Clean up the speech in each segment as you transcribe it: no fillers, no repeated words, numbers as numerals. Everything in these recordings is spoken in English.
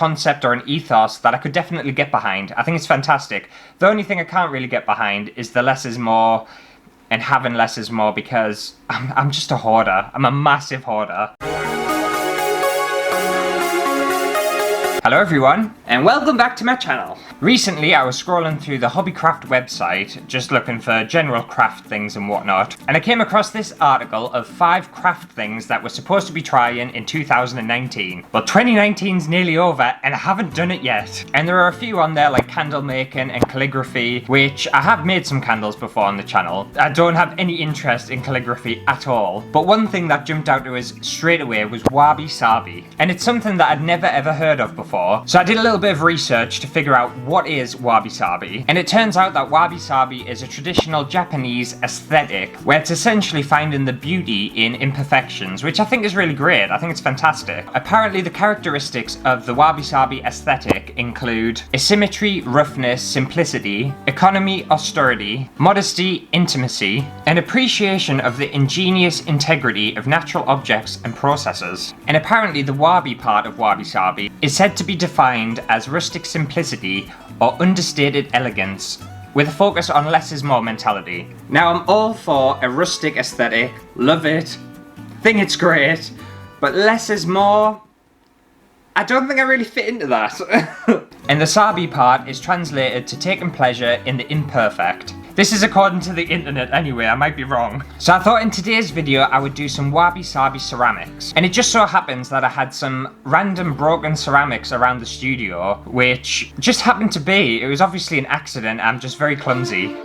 concept or an ethos that I could definitely get behind. I think it's fantastic. The only thing I can't really get behind is the less is more and having less is more, because I'm just a hoarder. I'm a massive hoarder. Hello everyone, and welcome back to my channel. Recently I was scrolling through the Hobbycraft website, just looking for general craft things and whatnot, and I came across this article of 5 craft things that we're supposed to be trying in 2019. Well, 2019's nearly over and I haven't done it yet. And there are a few on there like candle making and calligraphy, which I have made some candles before on the channel. I don't have any interest in calligraphy at all, but one thing that jumped out to us straight away was Wabi Sabi. And it's something that I'd never ever heard of before. So I did a little bit of research to figure out what is Wabi Sabi, and it turns out that Wabi Sabi is a traditional Japanese aesthetic where it's essentially finding the beauty in imperfections, which I think is really great. I think it's fantastic. Apparently the characteristics of the Wabi Sabi aesthetic include asymmetry, roughness, simplicity, economy, austerity, modesty, intimacy, and appreciation of the ingenious integrity of natural objects and processes. And apparently the wabi part of Wabi Sabi is said to be defined as rustic simplicity or understated elegance, with a focus on less is more mentality. Now I'm all for a rustic aesthetic, love it, think it's great, but less is more, I don't think I really fit into that. And the Sabi part is translated to taking pleasure in the imperfect. This is according to the internet anyway, I might be wrong. So I thought in today's video I would do some Wabi Sabi ceramics. And it just so happens that I had some random broken ceramics around the studio, which just happened to be. It was obviously an accident, I'm just very clumsy.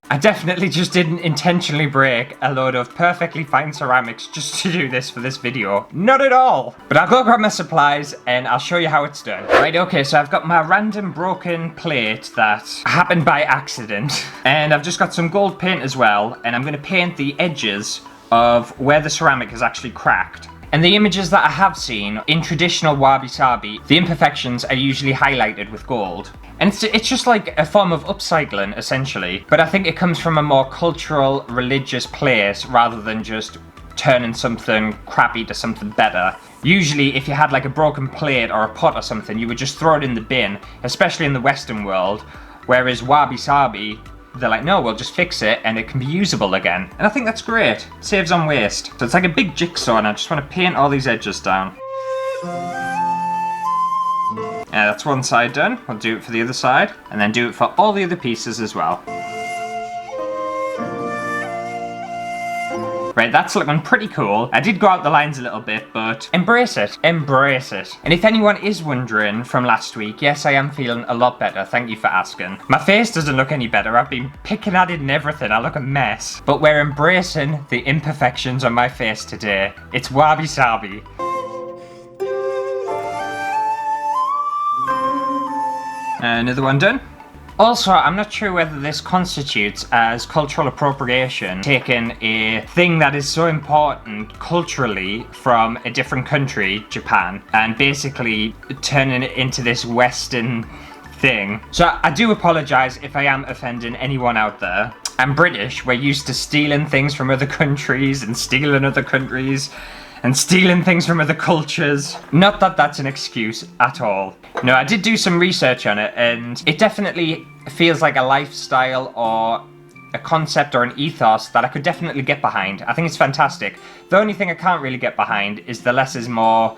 I definitely just didn't intentionally break a load of perfectly fine ceramics just to do this for this video. Not at all! But I'll go grab my supplies and I'll show you how it's done. Right, okay, so I've got my random broken plate that happened by accident. And I've just got some gold paint as well, and I'm going to paint the edges of where the ceramic is actually cracked. And the images that I have seen in traditional Wabi Sabi, the imperfections are usually highlighted with gold. And it's just like a form of upcycling, essentially. But I think it comes from a more cultural, religious place rather than just turning something crappy to something better. Usually, if you had like a broken plate or a pot or something, you would just throw it in the bin, especially in the Western world. Whereas Wabi Sabi, they're like, no, we'll just fix it and it can be usable again. And I think that's great. Saves on waste. So it's like a big jigsaw and I just want to paint all these edges down. That's one side done. We'll do it for the other side and then do it for all the other pieces as well. Right, that's looking pretty cool. I did go out the lines a little bit, but embrace it. Embrace it. And if anyone is wondering from last week, yes, I am feeling a lot better. Thank you for asking. My face doesn't look any better. I've been picking at it and everything. I look a mess. But we're embracing the imperfections on my face today. It's Wabi Sabi. Another one done. Also, I'm not sure whether this constitutes as cultural appropriation, taking a thing that is so important culturally from a different country, Japan, and basically turning it into this Western thing. So I do apologise if I am offending anyone out there. I'm British, we're used to stealing things from other countries and stealing other countries and stealing things from other cultures. Not that that's an excuse at all. No, I did do some research on it and it definitely feels like a lifestyle or a concept or an ethos that I could definitely get behind. I think it's fantastic. The only thing I can't really get behind is the less is more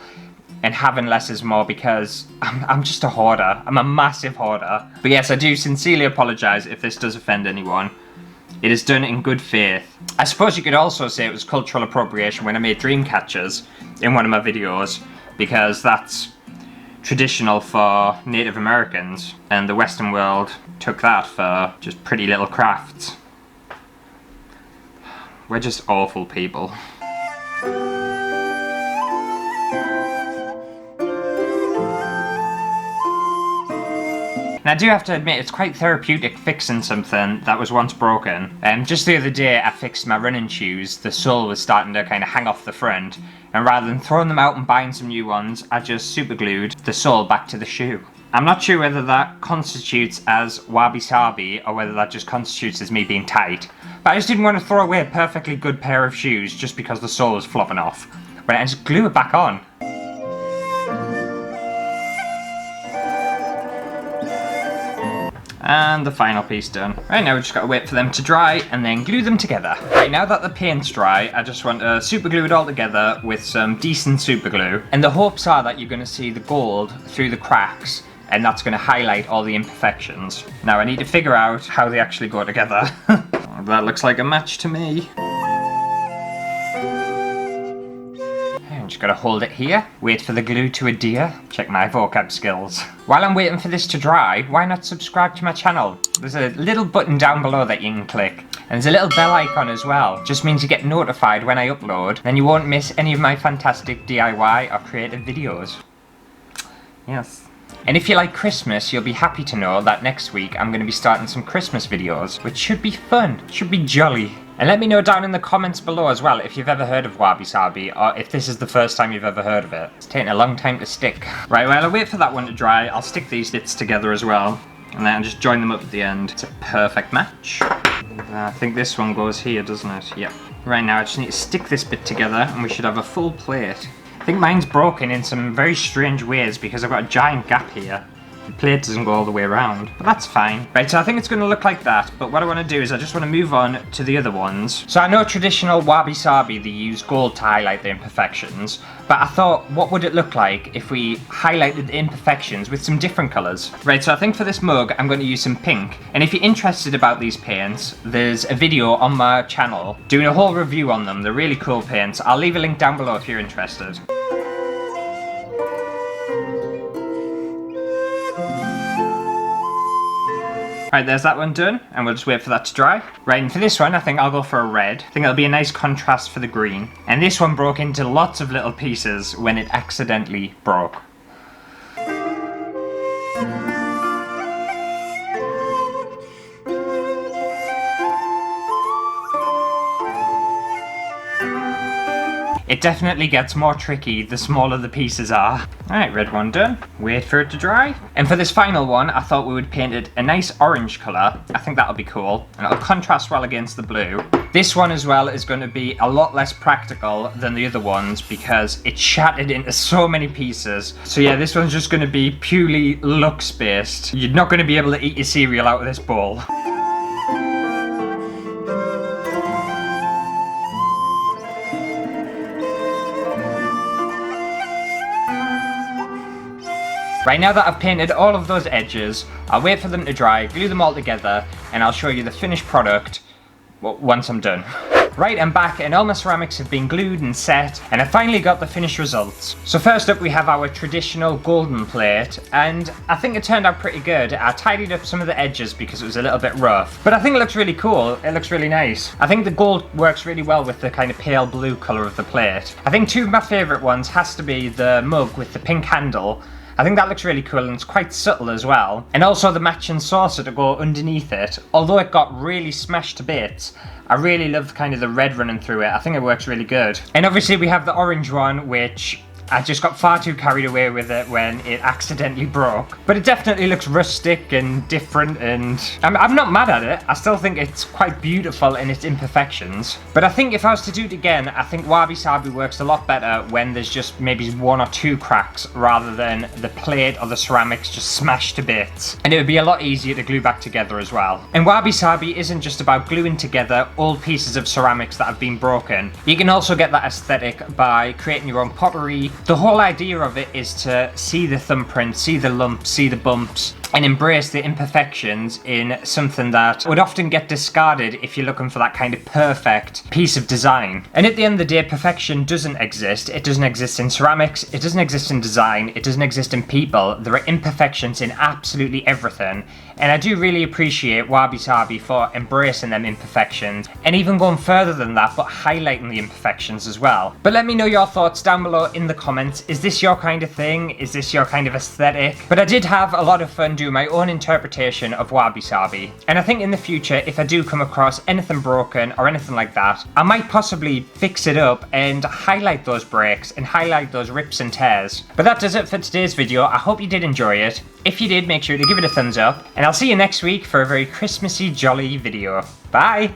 and having less is more, because I'm just a hoarder. I'm a massive hoarder. But yes, I do sincerely apologise if this does offend anyone. It is done in good faith. I suppose you could also say it was cultural appropriation when I made dream catchers in one of my videos, because that's traditional for Native Americans, and the Western world took that for just pretty little crafts. We're just awful people. And I do have to admit, it's quite therapeutic fixing something that was once broken. Just the other day, I fixed my running shoes. The sole was starting to kind of hang off the front. And rather than throwing them out and buying some new ones, I just super glued the sole back to the shoe. I'm not sure whether that constitutes as Wabi Sabi or whether that just constitutes as me being tight. But I just didn't want to throw away a perfectly good pair of shoes just because the sole was flopping off. But I just glue it back on. And the final piece done. Right, now we just gotta wait for them to dry and then glue them together. Right, now that the paint's dry, I just want to super glue it all together with some decent super glue. And the hopes are that you're gonna see the gold through the cracks, and that's gonna highlight all the imperfections. Now I need to figure out how they actually go together. That looks like a match to me. Just gotta hold it here, wait for the glue to adhere. Check my vocab skills. While I'm waiting for this to dry, why not subscribe to my channel? There's a little button down below that you can click. And there's a little bell icon as well. Just means you get notified when I upload, then you won't miss any of my fantastic DIY or creative videos. Yes. And if you like Christmas, you'll be happy to know that next week I'm going to be starting some Christmas videos, which should be fun, should be jolly. And let me know down in the comments below as well if you've ever heard of Wabi Sabi, or if this is the first time you've ever heard of it. It's taking a long time to stick. Right, while I wait for that one to dry, I'll stick these bits together as well. And then I'll just join them up at the end. It's a perfect match. I think this one goes here, doesn't it? Yep. Right now I just need to stick this bit together and we should have a full plate. I think mine's broken in some very strange ways because I've got a giant gap here. The plate doesn't go all the way around, but that's fine. Right, so I think it's going to look like that, but what I want to do is I just want to move on to the other ones. So I know traditional Wabi Sabi, they use gold to highlight the imperfections, but I thought, what would it look like if we highlighted the imperfections with some different colours? Right, so I think for this mug, I'm going to use some pink. And if you're interested about these paints, there's a video on my channel doing a whole review on them. They're really cool paints. I'll leave a link down below if you're interested. Right, there's that one done, and we'll just wait for that to dry. Right, and for this one, I think I'll go for a red. I think it'll be a nice contrast for the green. And this one broke into lots of little pieces when it accidentally broke. It definitely gets more tricky the smaller the pieces are. Alright, red one done. Wait for it to dry. And for this final one, I thought we would paint it a nice orange colour. I think that'll be cool. And it'll contrast well against the blue. This one as well is going to be a lot less practical than the other ones because it's shattered into so many pieces. So yeah, this one's just going to be purely looks based. You're not going to be able to eat your cereal out of this bowl. Right, now that I've painted all of those edges, I'll wait for them to dry, glue them all together, and I'll show you the finished product once I'm done. Right, I'm back and all my ceramics have been glued and set, and I finally got the finished results. So first up we have our traditional golden plate, and I think it turned out pretty good. I tidied up some of the edges because it was a little bit rough, but I think it looks really cool. It looks really nice. I think the gold works really well with the kind of pale blue colour of the plate. I think two of my favourite ones has to be the mug with the pink handle. I think that looks really cool and it's quite subtle as well. And also the matching saucer to go underneath it. Although it got really smashed to bits, I really love kind of the red running through it. I think it works really good. And obviously we have the orange one, which I just got far too carried away with it when it accidentally broke. But it definitely looks rustic and different, and I'm not mad at it. I still think it's quite beautiful in its imperfections. But I think if I was to do it again, I think Wabi Sabi works a lot better when there's just maybe one or two cracks rather than the plate or the ceramics just smashed to bits. And it would be a lot easier to glue back together as well. And Wabi Sabi isn't just about gluing together old pieces of ceramics that have been broken. You can also get that aesthetic by creating your own pottery. The whole idea of it is to see the thumbprint, see the lumps, see the bumps, and embrace the imperfections in something that would often get discarded if you're looking for that kind of perfect piece of design. And at the end of the day, perfection doesn't exist. It doesn't exist in ceramics, it doesn't exist in design, it doesn't exist in people. There are imperfections in absolutely everything. And I do really appreciate Wabi Sabi for embracing them imperfections, and even going further than that, but highlighting the imperfections as well. But let me know your thoughts down below in the comments. Is this your kind of thing? Is this your kind of aesthetic? But I did have a lot of fun doing my own interpretation of Wabi Sabi, and I think in the future, if I do come across anything broken or anything like that, I might possibly fix it up and highlight those breaks and highlight those rips and tears. But that does it for today's video. I hope you did enjoy it. If you did, make sure to give it a thumbs up, and I'll see you next week for a very Christmassy, jolly video. Bye!